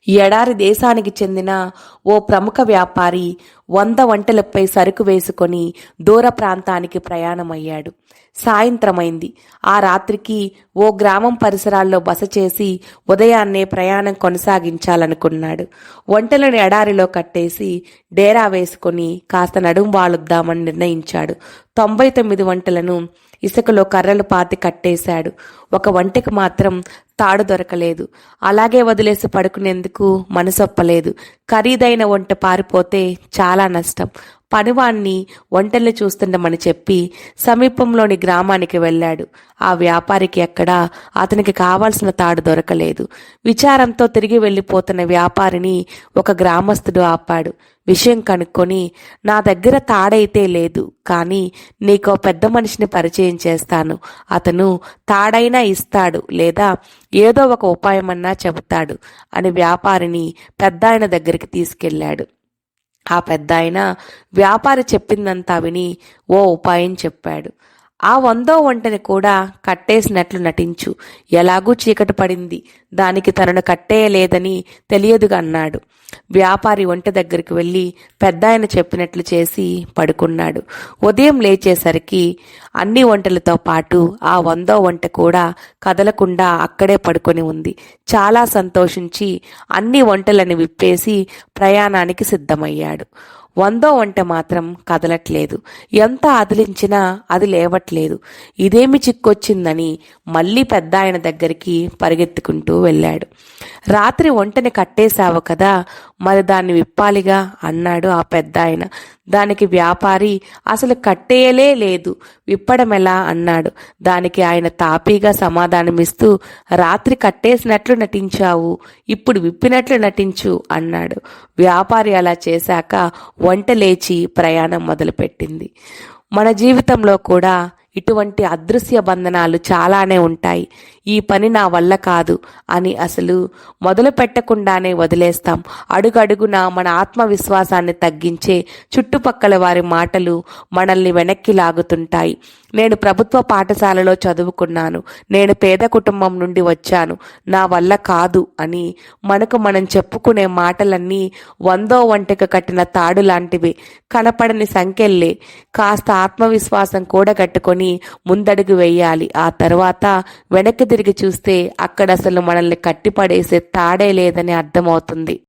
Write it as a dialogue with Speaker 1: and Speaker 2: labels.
Speaker 1: ఈ ఎడారి దేశానికి చెందిన ఓ ప్రముఖ వ్యాపారి 100 ఒంటెలపై సరుకు వేసుకొని దూర ప్రాంతానికి ప్రయాణమయ్యాడు. సాయంత్రమైంది. ఆ రాత్రికి ఓ గ్రామం పరిసరాల్లో బస చేసి ఉదయాన్నే ప్రయాణం కొనసాగించాలనుకున్నాడు. ఒంటెలను ఎడారిలో కట్టేసి డేరా వేసుకొని కాస్త నడుం వాలుద్దామని నిర్ణయించాడు. 99 ఒంటెలను ఇసుకలో కర్రలు పాతి కట్టేశాడు. ఒక ఒంటెకు మాత్రం తాడు దొరకలేదు. అలాగే వదిలేసి పడుకునేందుకు మనసొప్పలేదు. ఖరీదైన ఒంటె పారిపోతే చాలా నష్టం. పనివాణ్ణి ఒంటెల్ని చూస్తుండమని చెప్పి సమీపంలోని గ్రామానికి వెళ్ళాడు. ఆ వ్యాపారికి ఎక్కడా అతనికి కావాల్సిన తాడు దొరకలేదు. విచారంతో తిరిగి వెళ్ళిపోతున్న వ్యాపారిని ఒక గ్రామస్తుడు ఆపాడు. విషయం కనుక్కొని, నా దగ్గర తాడైతే లేదు, కానీ నీకో పెద్ద మనిషిని పరిచయం చేస్తాను. అతను తాడైనా ఇస్తాడు, లేదా ఏదో ఒక ఉపాయమన్నా చెబుతాడు అని వ్యాపారిని పెద్దాయన దగ్గరికి తీసుకెళ్ళాడు. ఆ పెద్దాయన వ్యాపారి చెప్పిందంతా విని ఓ ఉపాయం చెప్పాడు. ఆ 100వ ఒంటెని కూడా కట్టేసినట్లు నటించు. ఎలాగూ చీకటి పడింది, దానికి తనను కట్టేయలేదని తెలియదుగా అన్నాడు. వ్యాపారి ఒంటె దగ్గరికి వెళ్ళి పెద్దాయన చెప్పినట్లు చేసి పడుకున్నాడు. ఉదయం లేచేసరికి అన్ని ఒంటెలతో పాటు ఆ 100వ ఒంటె కూడా కదలకుండా అక్కడే పడుకొని ఉంది. చాలా సంతోషించి అన్ని ఒంటెలను విప్పేసి ప్రయాణానికి సిద్ధమయ్యాడు. 100వ ఒంటె మాత్రం కదలట్లేదు. ఎంత అదిలించినా అది లేవట్లేదు. ఇదేమి చిక్కొచ్చిందని మళ్ళీ పెద్దాయన దగ్గరికి పరిగెత్తుకుంటూ వెళ్ళాడు. రాత్రి ఒంటెని కట్టేశావు కదా, మరి దాన్ని విప్పాలిగా అన్నాడు ఆ పెద్దాయన. దానికి వ్యాపారి అసలు కట్టేయలే లేదు, విప్పడమెలా అన్నాడు. దానికి ఆయన తాపీగా సమాధానమిస్తూ, రాత్రి కట్టేసినట్లు నటించావు, ఇప్పుడు విప్పినట్లు నటించు అన్నాడు. వ్యాపారి అలా చేశాక ఒంటె లేచి ప్రయాణం మొదలుపెట్టింది. మన జీవితంలో కూడా ఇటువంటి అదృశ్య బంధనాలు చాలానే ఉంటాయి. ఈ పని నా వల్ల కాదు అని అసలు మొదలు పెట్టకుండానే వదిలేస్తాం. అడుగడుగునా మన ఆత్మవిశ్వాసాన్ని తగ్గించే చుట్టుపక్కల వారి మాటలు మనల్ని వెనక్కి లాగుతుంటాయి. నేను ప్రభుత్వ పాఠశాలలో చదువుకున్నాను, నేను పేద కుటుంబం నుండి వచ్చాను, నా వల్ల కాదు అని మనకు మనం చెప్పుకునే మాటలన్నీ 100వ ఒంటెకు కట్టిన తాడు లాంటివి. కనపడని సంకెళ్ళే. కాస్త ఆత్మవిశ్వాసం కూడగట్టుకొని ముందడుగు వేయాలి. ఆ తర్వాత వెనక్కి తిరిగి చూస్తే అక్కడ అసలు మనల్ని కట్టిపడేసే తాడే లేదని అర్థమవుతుంది.